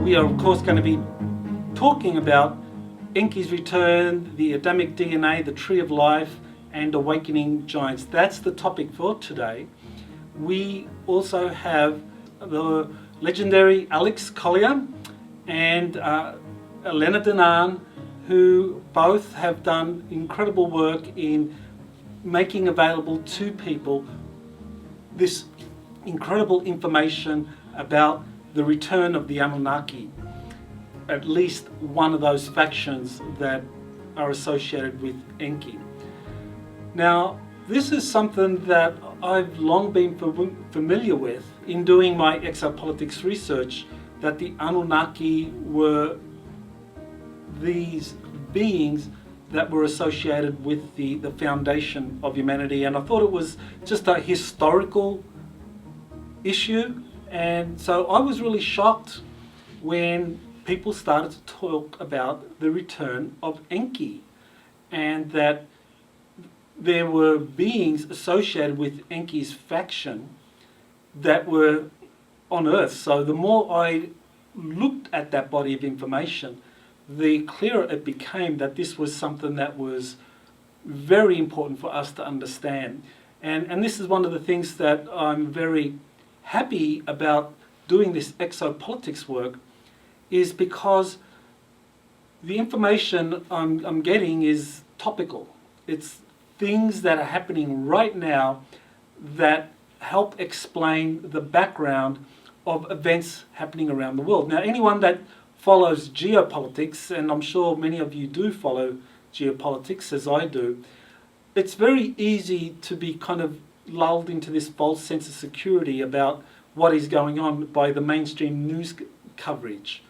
we are of course going to be talking about Enki's return, the Adamic DNA, the Tree of Life, and awakening giants. That's the topic for today. We also have the legendary Alex Collier and Elena Danan, who both have done incredible work in making available to people this incredible information about the return of the Anunnaki, at least one of those factions that are associated with Enki. Now, this is something that I've long been familiar with in doing my exopolitics research, that the Anunnaki were these beings that were associated with the foundation of humanity, and I thought it was just a historical issue. And so I was really shocked when people started to talk about the return of Enki, and that there were beings associated with Enki's faction that were on Earth. So the more I looked at that body of information, the clearer it became that this was something that was very important for us to understand. And this is one of the things that I'm very happy about doing this exopolitics work, is because the information I'm getting is topical. It's things that are happening right now that help explain the background of events happening around the world. Now, anyone that follows geopolitics, and I'm sure many of you do follow geopolitics as I do, it's very easy to be kind of lulled into this false sense of security about what is going on by the mainstream news coverage,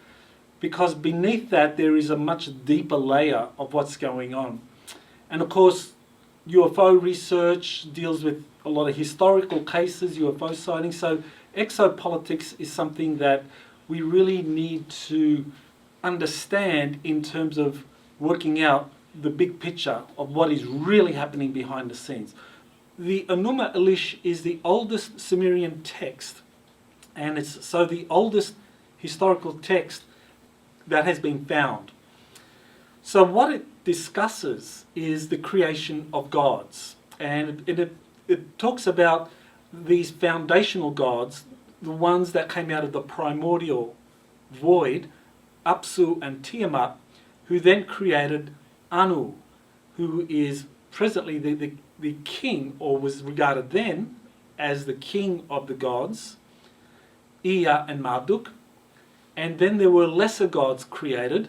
because beneath that there is a much deeper layer of what's going on. And of course, UFO research deals with a lot of historical cases, UFO sightings, so exopolitics is something that we really need to understand in terms of working out the big picture of what is really happening behind the scenes. The Enuma Elish is the oldest Sumerian text, and it's so the oldest historical text that has been found. So what it discusses is the creation of gods, and it talks about these foundational gods, the ones that came out of the primordial void, Apsu and Tiamat, who then created Anu, who is presently the king, or was regarded then as the king of the gods, Ea and Marduk. And then there were lesser gods created.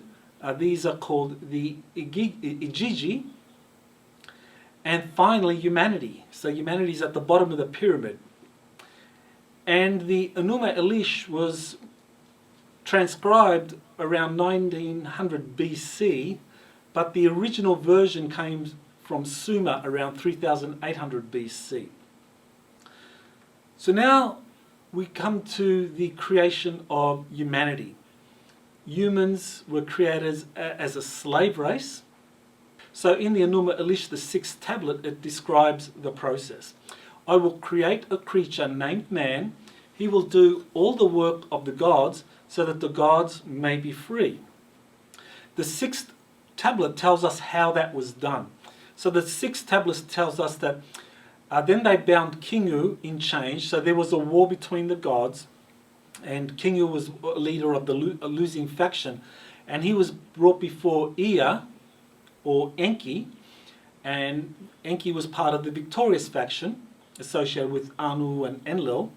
These are called the Igigi. And finally, humanity. So humanity is at the bottom of the pyramid. And the Enuma Elish was transcribed around 1900 BC, but the original version came from Sumer around 3800 BC. So now we come to the creation of humanity. Humans were created as a slave race. So in the Enuma Elish, the 6th tablet, it describes the process. I will create a creature named man. He will do all the work of the gods so that the gods may be free. The 6th tablet tells us how that was done. So the 6th tablet tells us that then they bound Kingu in chains. So there was a war between the gods, and Kingu was a leader of the losing faction, and he was brought before Ea, or Enki, and Enki was part of the victorious faction associated with Anu and Enlil.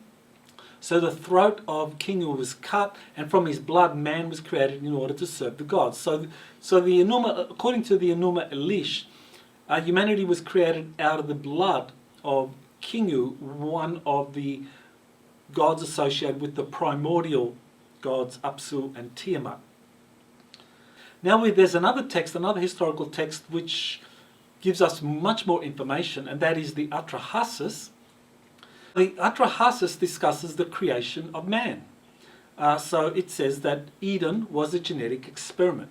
So the throat of Kingu was cut, and from his blood man was created in order to serve the gods. So the Enuma, according to the Enuma Elish, humanity was created out of the blood of Kingu, one of the gods associated with the primordial gods Apsu and Tiamat. Now there's another text, another historical text, which gives us much more information, and that is the Atrahasis. The Atrahasis discusses the creation of man. So it says that Eden was a genetic experiment.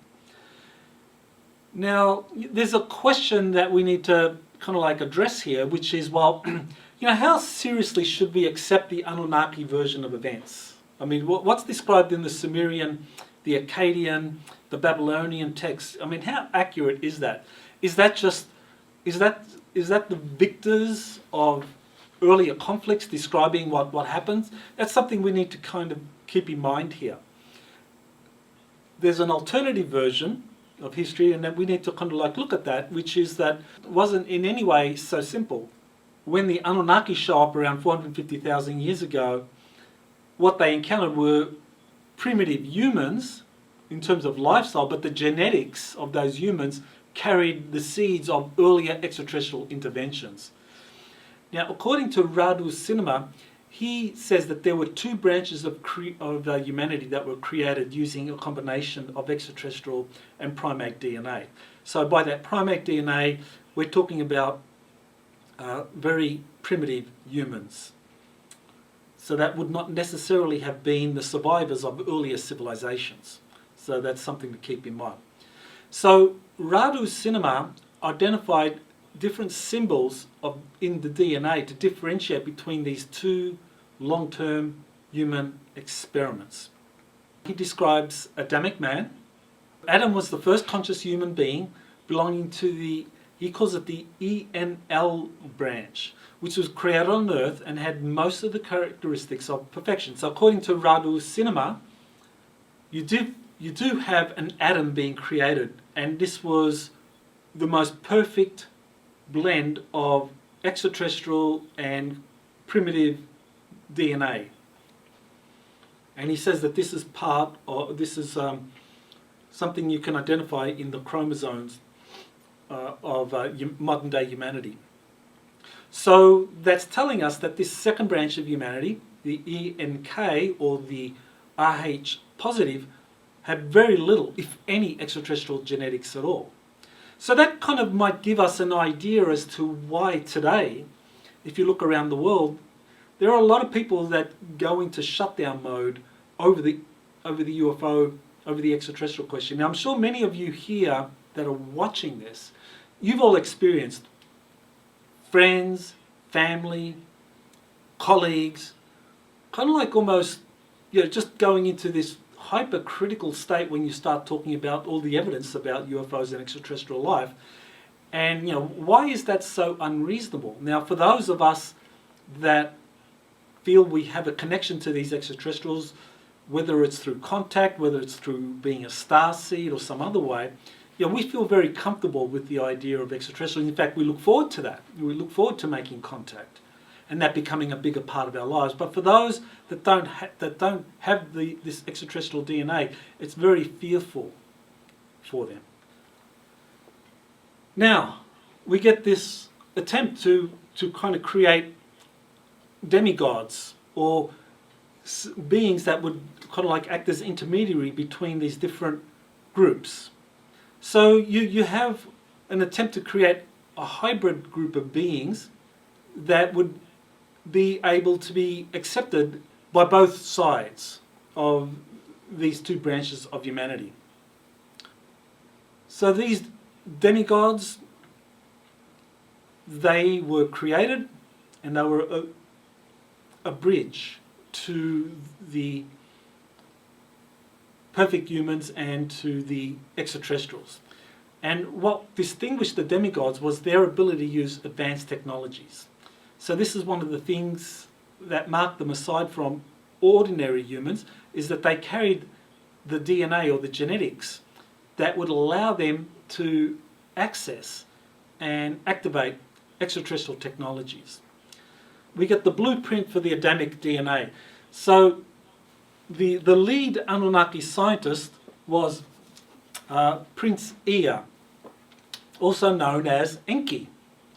Now, there's a question that we need to kind of like address here, which is, well, how seriously should we accept the Anunnaki version of events? I mean, what's described in the Sumerian the Akkadian, the Babylonian texts. I mean, how accurate is that? Is that the victors of earlier conflicts describing what happens? That's something we need to kind of keep in mind here. There's an alternative version of history, and that we need to kind of like look at that, which is that it wasn't in any way so simple. When the Anunnaki show up around 450,000 years ago, what they encountered were primitive humans in terms of lifestyle, but the genetics of those humans carried the seeds of earlier extraterrestrial interventions. Now, according to Radu Cinema, he says that there were two branches of humanity that were created using a combination of extraterrestrial and primate DNA. So by that primate DNA, we're talking about very primitive humans. So that would not necessarily have been the survivors of earlier civilizations. So that's something to keep in mind. So Radu Cinema identified different symbols in the DNA to differentiate between these two long-term human experiments. He describes Adamic man. Adam was the first conscious human being belonging to he calls it the ENL branch, which was created on Earth and had most of the characteristics of perfection. So according to Radu Cinema, you do have an Adam being created, and this was the most perfect blend of extraterrestrial and primitive DNA. And he says that this is something you can identify in the chromosomes of modern day humanity. So that's telling us that this second branch of humanity, the ENK or the RH positive, have very little, if any, extraterrestrial genetics at all. So that kind of might give us an idea as to why today, if you look around the world, there are a lot of people that go into shutdown mode over the UFO, over the extraterrestrial question. Now, I'm sure many of you here that are watching this, you've all experienced friends, family, colleagues, kind of like almost, just going into this hypercritical state when you start talking about all the evidence about UFOs and extraterrestrial life. And, why is that so unreasonable? Now, for those of us that feel we have a connection to these extraterrestrials, whether it's through contact, whether it's through being a starseed or some other way, we feel very comfortable with the idea of extraterrestrials. In fact, we look forward to that. We look forward to making contact and that becoming a bigger part of our lives. But for those that don't have this extraterrestrial DNA, it's very fearful for them. Now, we get this attempt to kind of create demigods or beings that would kind of like act as intermediary between these different groups. So you have an attempt to create a hybrid group of beings that would be able to be accepted by both sides of these two branches of humanity. So these demigods, they were created and they were a bridge to the perfect humans and to the extraterrestrials. And what distinguished the demigods was their ability to use advanced technologies. So this is one of the things that marked them aside from ordinary humans, is that they carried the DNA or the genetics that would allow them to access and activate extraterrestrial technologies. We get the blueprint for the Adamic DNA. So the lead Anunnaki scientist was Prince Ea, also known as Enki.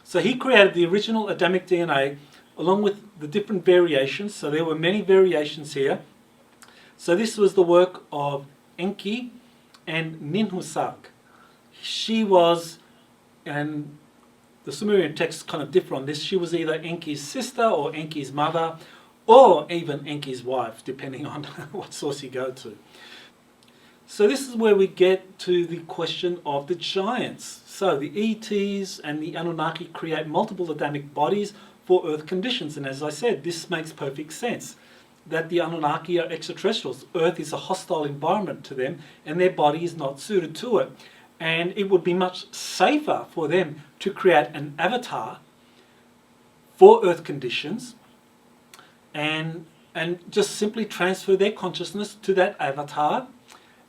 So he created the original Adamic DNA along with the different variations. So there were many variations here. So this was the work of Enki and Ninhursag. She was, and the Sumerian texts kind of differ on this, she was either Enki's sister or Enki's mother, or even Enki's wife, depending on what source you go to. So this is where we get to the question of the giants. So the ETs and the Anunnaki create multiple Adamic bodies for Earth conditions, and as I said, this makes perfect sense. that the Anunnaki are extraterrestrials. Earth is a hostile environment to them and their body is not suited to it. And it would be much safer for them to create an avatar for Earth conditions and just simply transfer their consciousness to that avatar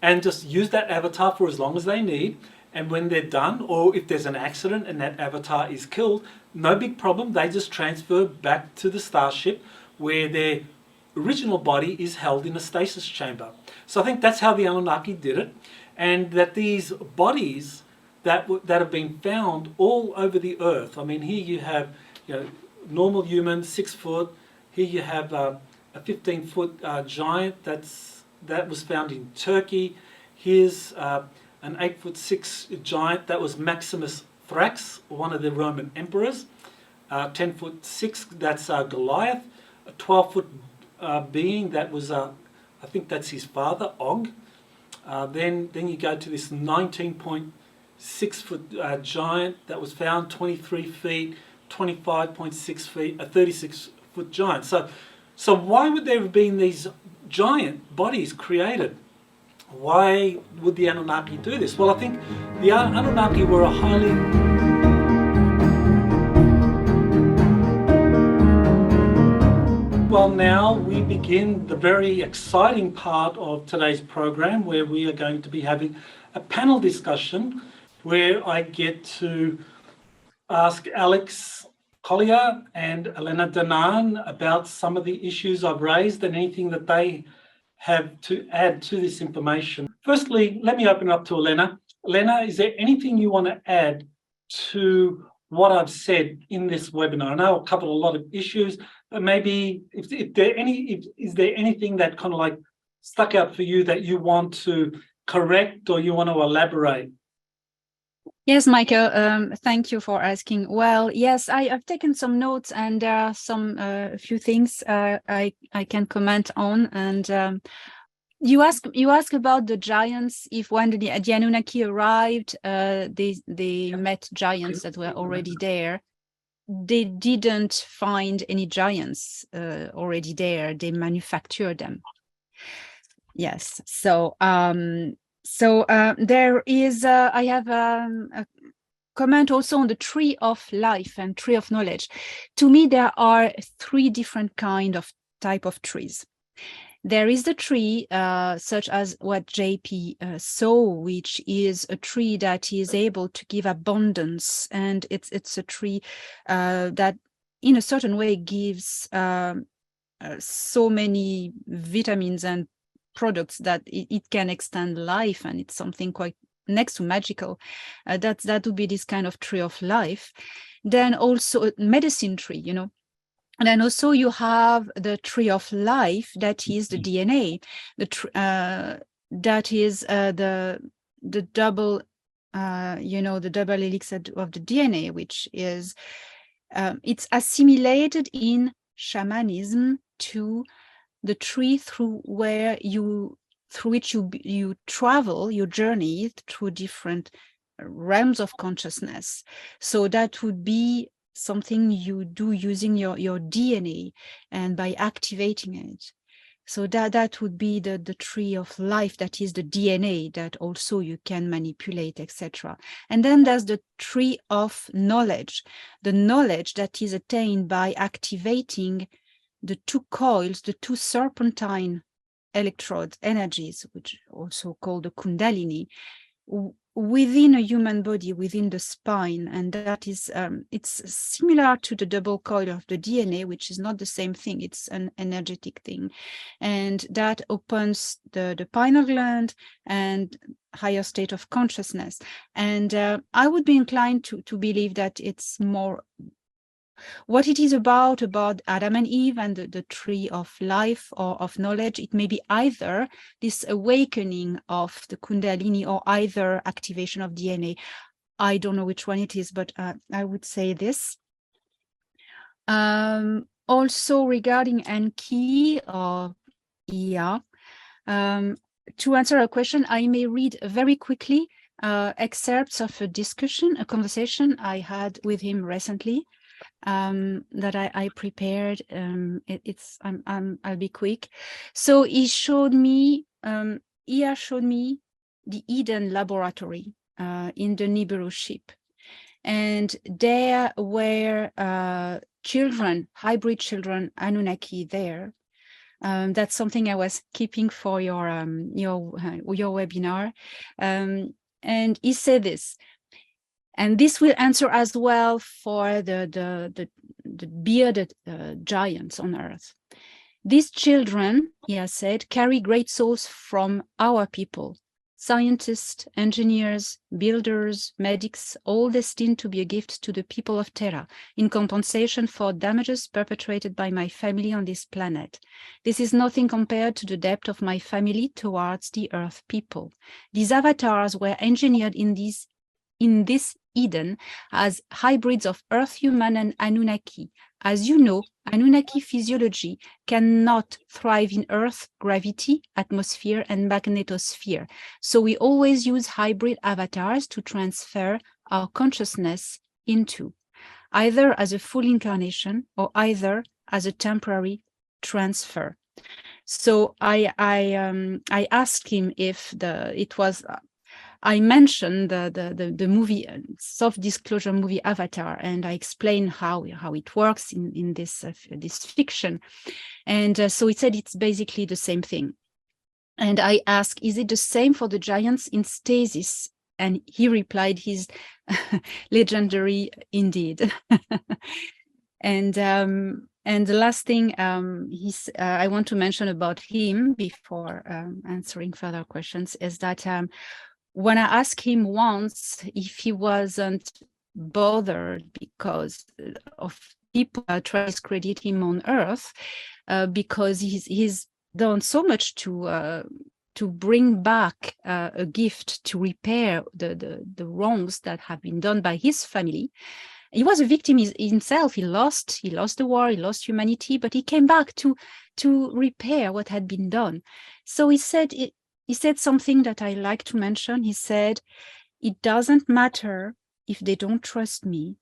and just use that avatar for as long as they need. And when they're done, or if there's an accident and that avatar is killed, no big problem. They just transfer back to the starship where their original body is held in a stasis chamber. So I think that's how the Anunnaki did it, and that these bodies that have been found all over the earth. I mean, here you have, normal human, 6 foot. Here you have a 15-foot giant that was found in Turkey. Here's an 8'6" giant that was Maximus Thrax, one of the Roman emperors. 10'6", that's Goliath. A 12-foot being that was, I think that's his father, Og. Then you go to this 19.6-foot giant that was found 23 feet, 25.6 feet, a 36-foot giant. So why would there have been these giant bodies created? Why would the Anunnaki do this? Well, I think the Anunnaki were a highly... Well, now we begin the very exciting part of today's program, where we are going to be having a panel discussion where I get to ask Alex Collier and Elena Danan about some of the issues I've raised and anything that they have to add to this information. Firstly, let me open up to Elena. Elena, is there anything you want to add to what I've said in this webinar? I know I've covered a lot of issues, but maybe is there anything that kind of like stuck out for you that you want to correct or you want to elaborate? Yes, Michael, thank you for asking. Well, yes, I've taken some notes, and there are a few things I can comment on. And you ask about the giants. If when the Anunnaki arrived, they met giants that were already there. They didn't find any giants already there. They manufactured them. Yes. So there is, I have a comment also on the tree of life and tree of knowledge. To me, there are 3 different type of trees. There is the tree such as what JP saw, which is a tree that is able to give abundance, and it's a tree that in a certain way gives so many vitamins and products that it can extend life, and it's something quite next to magical. That would be this kind of tree of life. Then also a medicine tree, And then also you have the tree of life, that is the DNA, that is the double, the double helix of the DNA, which is it's assimilated in shamanism to the tree through which you travel, your journey through different realms of consciousness. So that would be something you do using your DNA and by activating it. So that would be the tree of life, that is the DNA that also you can manipulate, etc. And then there's the tree of knowledge, the knowledge that is attained by activating the 2 coils, the 2 serpentine electrode energies, which also called the Kundalini, within a human body, within the spine. And that is, it's similar to the double coil of the DNA, which is not the same thing. It's an energetic thing. And that opens the pineal gland and higher state of consciousness. And I would be inclined to believe that it's more what it is about Adam and Eve and the tree of life or of knowledge. It may be either this awakening of the Kundalini or either activation of DNA. I don't know which one it is, but I would say this. Also regarding Enki, to answer a question, I may read very quickly excerpts of a conversation I had with him recently. I prepared. I'll be quick. So he showed me. He showed me the Eden laboratory in the Nibiru ship, and there were children, hybrid children, Anunnaki there. That's something I was keeping for your webinar. And he said this, and this will answer as well for the bearded giants on Earth. These children, he has said, carry great souls from our people. Scientists, engineers, builders, medics, all destined to be a gift to the people of Terra in compensation for damages perpetrated by my family on this planet. This is nothing compared to the debt of my family towards the Earth people. These avatars were engineered in this Eden as hybrids of Earth human and Anunnaki. As you know, Anunnaki physiology cannot thrive in Earth gravity, atmosphere, and magnetosphere. So we always use hybrid avatars to transfer our consciousness into, either as a full incarnation or either as a temporary transfer. So I asked him if I mentioned the movie, soft disclosure movie Avatar, and I explained how it works in this fiction. And so he said it's basically the same thing. And I asked, is it the same for the giants in stasis? And he replied, he's legendary indeed. And the last thing I want to mention about him before answering further questions is that when I asked him once if he wasn't bothered because of people try to discredit him on Earth, because he's done so much to bring back a gift to repair the wrongs that have been done by his family. He was a victim himself. He lost the war, he lost humanity, but he came back to repair what had been done. So he said something that I like to mention. He said, it doesn't matter if they don't trust me.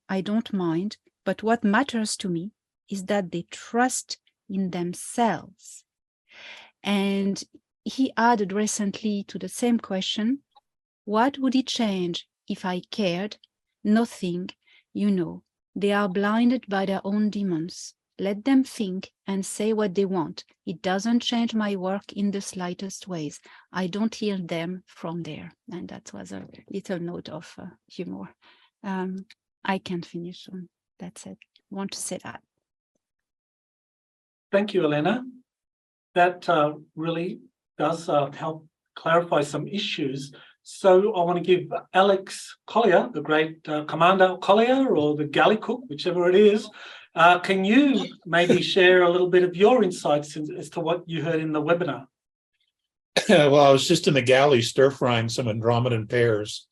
I don't mind. But what matters to me is that they trust in themselves. And he added recently to the same question, what would it change if I cared? Nothing, they are blinded by their own demons. Let them think and say what they want. It doesn't change my work in the slightest ways. I don't hear them from there. And that was a little note of humor. I can't finish on. That's it. Want to say that. Thank you, Elena. That really does help clarify some issues. So I want to give Alex Collier, the great Commander Collier, or the galley cook, whichever it is. Can you maybe share a little bit of your insights as to what you heard in the webinar? Well, I was just in the galley stir-frying some Andromedan pears.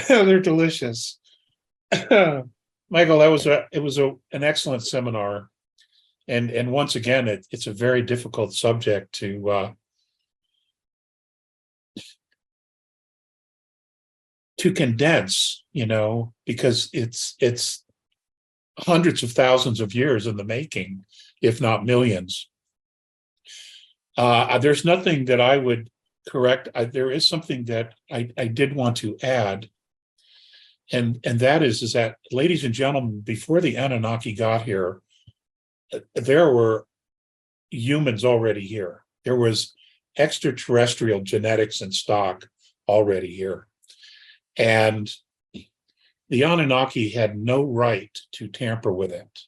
They're delicious. Michael, it was an excellent seminar. And once again, it's a very difficult subject to condense, because it's hundreds of thousands of years in the making, if not millions. There's nothing that I would correct. There is something that I did want to add, and that is that, ladies and gentlemen, before the Anunnaki got here, there were humans already here. There was extraterrestrial genetics and stock already here. And the Anunnaki had no right to tamper with it.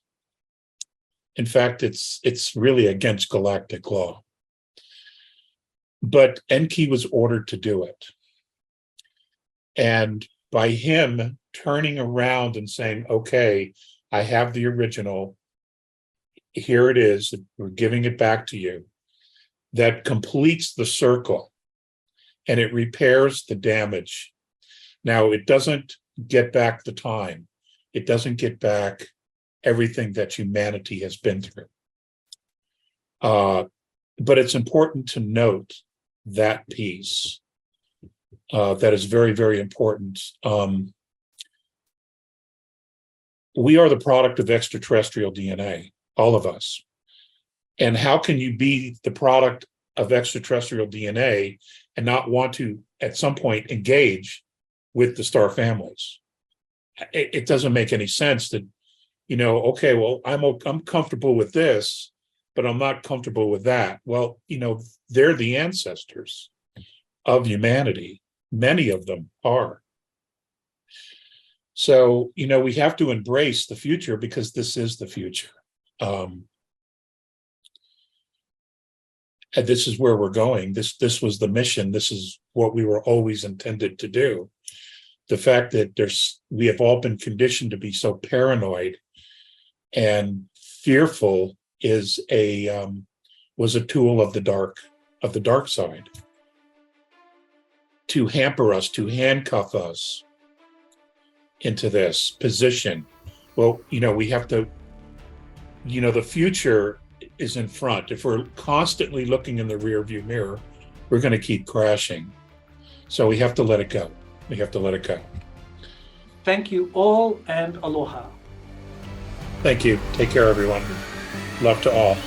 In fact, it's really against galactic law. But Enki was ordered to do it. And by him turning around and saying, okay, I have the original, here it is, we're giving it back to you, that completes the circle and it repairs the damage. Now, it doesn't get back the time. It doesn't get back everything that humanity has been through. But it's important to note that piece. That is very, very important. we are the product of extraterrestrial DNA, all of us. And how can you be the product of extraterrestrial DNA and not want to, at some point, engage with the star families? It doesn't make any sense that, okay, well, I'm comfortable with this, but I'm not comfortable with that. Well, they're the ancestors of humanity. Many of them are. So, we have to embrace the future because this is the future. And this is where we're going. This was the mission. This is what we were always intended to do. The fact that we have all been conditioned to be so paranoid and fearful was a tool of the dark side to hamper us, to handcuff us into this position. Well, we have to, the future is in front. If we're constantly looking in the rearview mirror, we're going to keep crashing. So we have to let it go. We have to let it go. Thank you all, and aloha. Thank you. Take care, everyone. Love to all.